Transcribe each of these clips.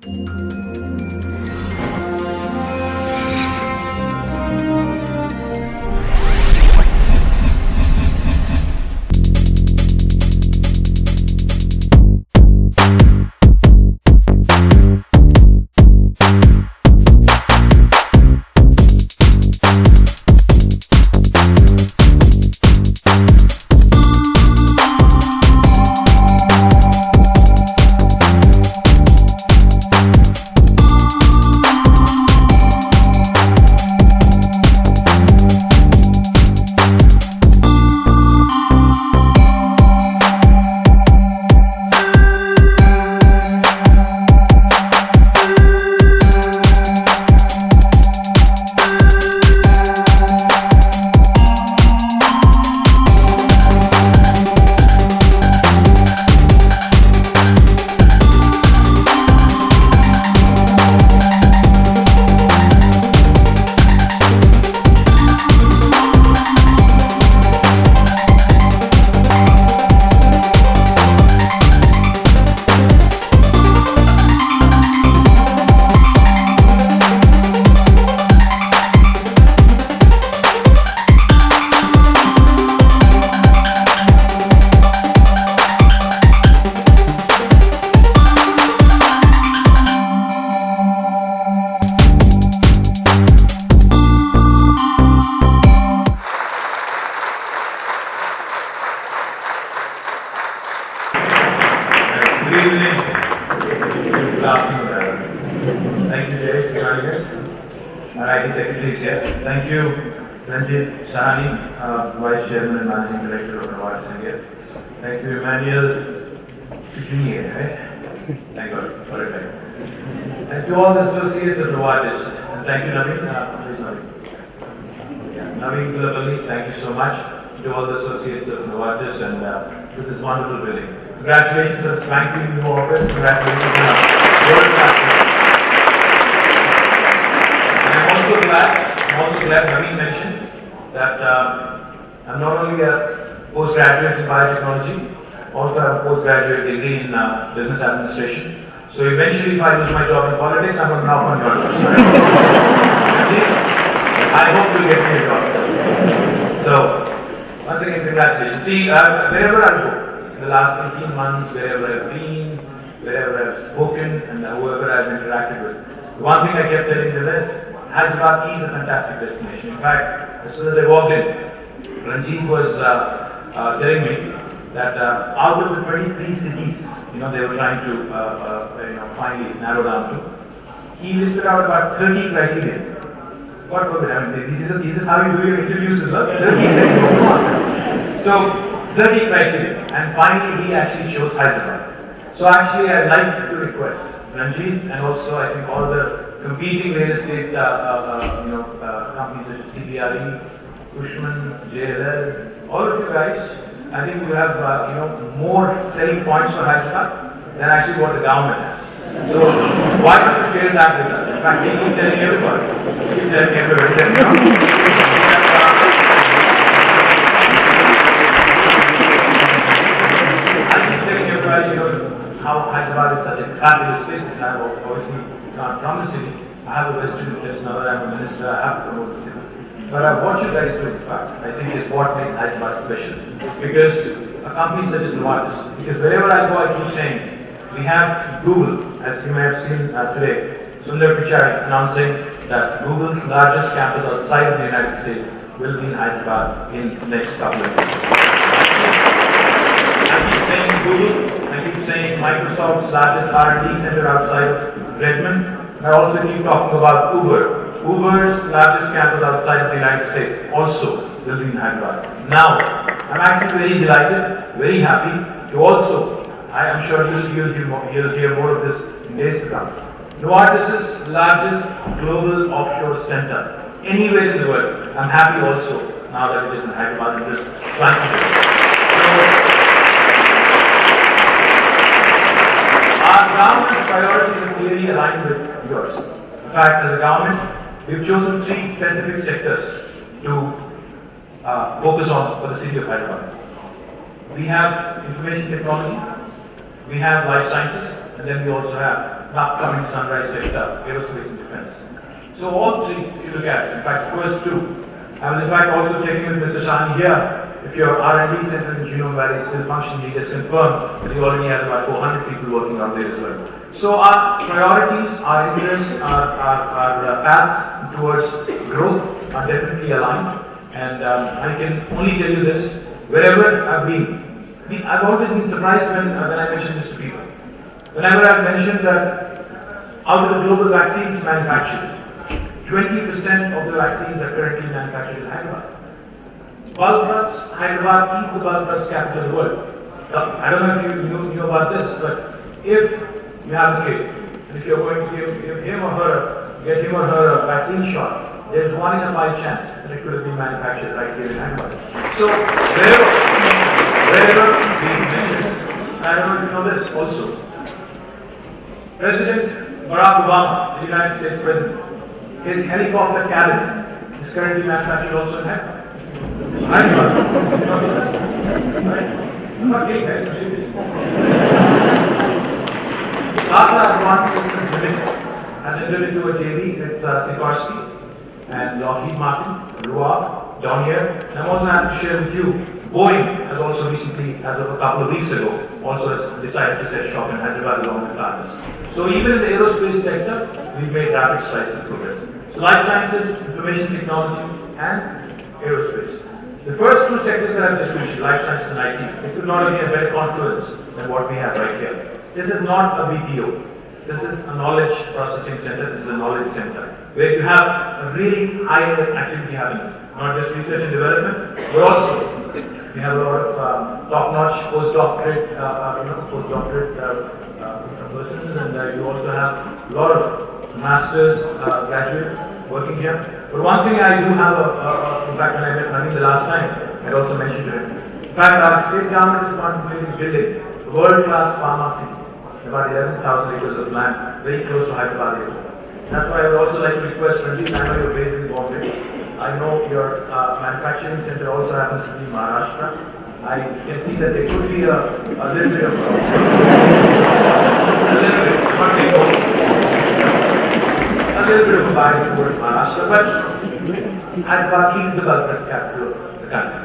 Good evening. Good afternoon. Thank you, Jay, for joining us. Our IT secretary is here. Thank you, Ranjit Sahani, Vice Chairman and Managing Director of Novartis India. Thank you, Emmanuel Fichinier, right? Thank God for it. And to all the associates of Novartis, and thank you, Naveen. Please, Naveen. Naveen Kulapalli, thank you so much to all the associates of Novartis and to this wonderful building. Congratulations on swanking new office. Congratulations on world class. I'm also glad Naveen mentioned that I'm not only a postgraduate in biotechnology, also have a postgraduate degree in business administration. So eventually, if I lose my job in politics, I'm going to knock on your door. I hope you'll get me a job. So, once again, congratulations. See, wherever I go, in the last 18 months, wherever I've been, wherever I've spoken, and whoever I've interacted with, the one thing I kept telling them is, Hyderabad is a fantastic destination. In fact, as soon as I walked in, Ranjit was telling me that out of the 23 cities, they were trying to, finally narrow down to, he listed out about 30 criteria. God forbid, I mean, this is how you do your interviews as well. 30 criteria. So, 30 criteria, and finally he actually chose Hyderabad. So actually I'd like to request Ranjit and also I think all the competing real estate companies such as CBRE, Cushman, JLL, all of you guys, I think we have more selling points for Hyderabad than actually what the government has. So why don't you share that with us? In fact, keep telling everybody. Keep telling everybody that how Hyderabad is such a fabulous place, which I have obviously not from the city. I have a vested interest now that I'm a minister, I have to promote the city. But what you guys do, in fact, I think is what makes Hyderabad special. Because a company such as Novartis, because wherever I go, I keep saying, we have Google, as you may have seen today, Sundar Pichai announcing that Google's largest campus outside of the United States will be in Hyderabad in the next couple of years. I keep saying Google, I keep saying Microsoft's largest R&D center outside of Redmond. I also keep talking about Uber. Uber's largest campus outside of the United States also will be in Hyderabad. Now, I'm actually very delighted, very happy to also, I am sure you'll hear more of this in days to come. Novartis' largest global offshore center anywhere in the world. I'm happy also now that it is in Hyderabad in this Our government's priorities are clearly aligned with yours. In fact, as a government, we've chosen 3 specific sectors to focus on for the city of Hyderabad. We have information technology, we have life sciences, and then we also have the upcoming sunrise sector, aerospace and defense. So all three, if you look at it, in fact, first two. I was in fact also checking with Mr. Shani here. If your R&D center in Genome Valley is still functioning, he just confirmed that he already has about 400 people working out there as well. So our priorities, our interests, our paths towards growth are definitely aligned. And I can only tell you this, wherever I've been, I've always been surprised when I mention this to people. Whenever I've mentioned that out of the global vaccines manufactured, 20% of the vaccines are currently manufactured in Hyderabad. Bulk drugs, Hyderabad is the bulk drugs capital of the world. I don't know if you knew about this, but if you have a kid, and if you're going to give him or her, get him or her a vaccine shot, there's 1 in a 5 chance that it could have been manufactured right here in Hyderabad. So wherever we mention, I don't know if you know this also, President Barack Obama, the United States President, his helicopter cabin is currently manufactured also in Hyderabad. Hyderabad. I'm not kidding, guys, I'm serious. Tata Advanced Systems Limited has entered into a JV with Sikorsky and Lockheed Martin, Ruab, down here. And I'm also happy to share with you, Boeing has also recently, as of a couple of weeks ago, also has decided to set shop in Hyderabad along with partners. So even in the aerospace sector, we've made rapid strides in progress. So life sciences, information technology, and aerospace. The first two sectors that I've just mentioned, life sciences and IT, it could not have been a better confluence than what we have right here. This is not a BPO. This is a knowledge processing center. This is a knowledge center where you have a really high activity happening. Not just research and development, but also we have a lot of top-notch postdoctorate persons, and you also have a lot of masters graduates working here. But one thing I do have, in fact, when I met Naveen the last time, I also mentioned to him. In fact, our state government is contemplating building a world-class pharmacy, about 11,000 acres of land, very close to Hyderabad Airport. That's why I would also like to request Ranjit, I know you're based in Bombay. I know your manufacturing center also happens to be in Maharashtra. I can see that there could be a little bit of a bias towards Maharashtra, but Hyderabad is the bulk drugs capital of the country.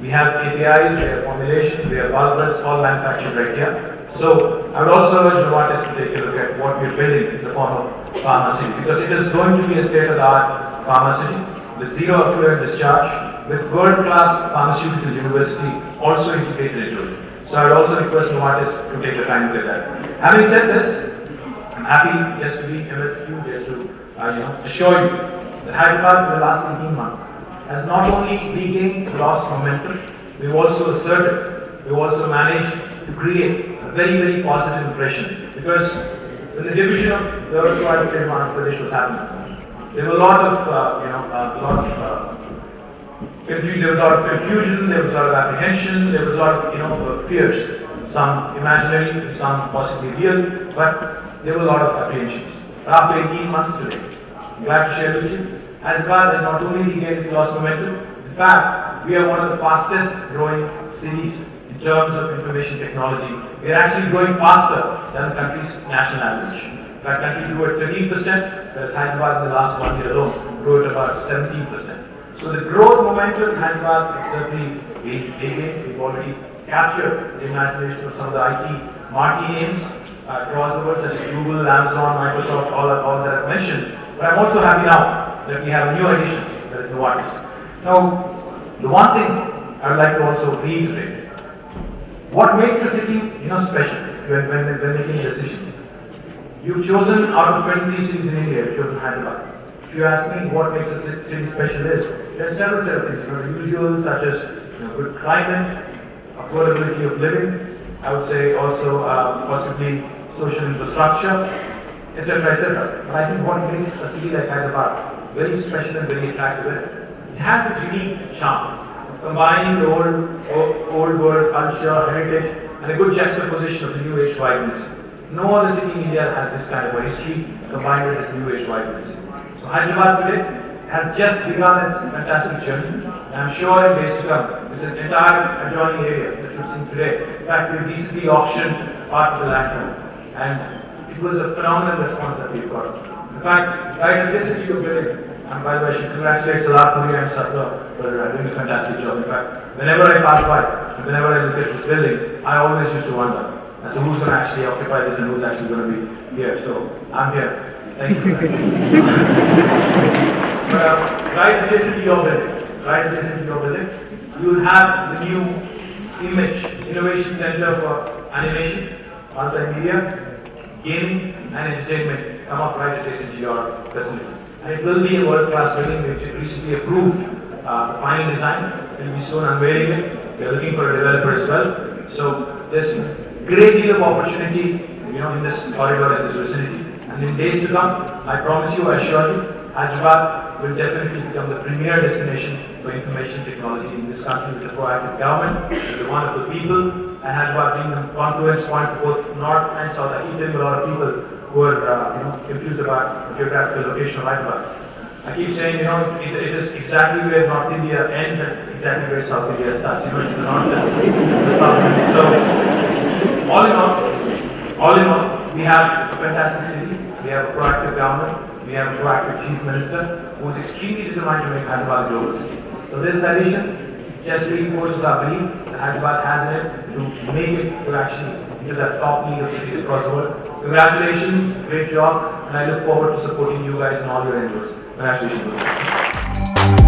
We have APIs, we have formulations, we have bulk drugs all manufactured right here. So I would also urge Novartis to take a look at what we're building in the form of pharmacy, because it is going to be a state-of-the-art pharmacy with zero effluent discharge, with world-class pharmaceutical university also integrated into it. So I would also request Novartis to take the time to look at that. Having said this, I'm happy just to be amidst you, just to assure you that Hyderabad in the last 18 months has not only regained lost momentum, we've also asserted, we've also managed to create a very, very positive impression. Because when the division of the erstwhile state of Andhra Pradesh was happening, there were a lot of confusion, there was a lot of confusion, there was a lot of apprehension, there was a lot of fears. Some imaginary, some possibly real, but there were a lot of apprehensions. But after 18 months today, I'm glad to share with you, Hyderabad has not only regained its lost momentum, in fact, we are one of the fastest growing cities in terms of information technology. We are actually growing faster than the country's national average. In fact, country grew at 13%, whereas Hyderabad in the last 1 year alone grew at about 17%. So the growth momentum in Hyderabad is certainly gaining. We've already captured the imagination of some of the IT marquee names across the world, such as Google, Amazon, Microsoft, all that I've mentioned. But I'm also happy now that we have a new addition, that is Novartis. Now, the one thing I would like to also reiterate, what makes the city special when making a decision? You've chosen out of 23 cities in India, you've chosen Hyderabad. If you ask me what makes a city special is, there are several set of things. The usual, such as good climate, affordability of living, I would say also possibly social infrastructure, etc., etc. But I think what makes a city like Hyderabad very special and very attractive is it has this unique charm, combining the old world culture, heritage, and a good juxtaposition of the new age vibrancy. No other city in India has this kind of a history combined with this new age vibrancy. So Hyderabad today has just begun its fantastic journey. And I'm sure in days to come, there's an entire adjoining area that you've seen today. In fact, we recently auctioned part of the land, and it was a phenomenal response that we've got. In fact, right at this city of building, and by the way, I should congratulate Salah Puri and Satya for doing a fantastic job. In fact, whenever I pass by, and whenever I look at this building, I always used to wonder as to who's going to actually occupy this and who's actually going to be here. So, I'm here. Thank you. But right at this city of building, you will have the new Image Innovation Center for Animation, Multimedia, Gaming and Entertainment come up right at this into your facility. And it will be a world-class building. We've recently approved the final design. We'll be soon unveiling it. We're looking for a developer as well. So there's a great deal of opportunity, in this corridor, in this vicinity. And in days to come, I promise you, I assure you, Hyderabad will definitely become the premier destination for information technology in this country with a proactive government, with the wonderful people, and Hyderabad being the confluence point for both north and south. I keep telling a lot of people who are confused about the geographical location of Hyderabad. I keep saying, it is exactly where North India ends and exactly where South India starts. It's the north and the south. So, all in all, we have a fantastic city. We have a proactive government. We have a proactive chief minister who is extremely determined to make Hyderabad a global city. So this addition just reinforces our belief that Hyderabad has in it to make it to actually into the top league of cities across the world. Congratulations, great job, and I look forward to supporting you guys in all your endeavors. Congratulations.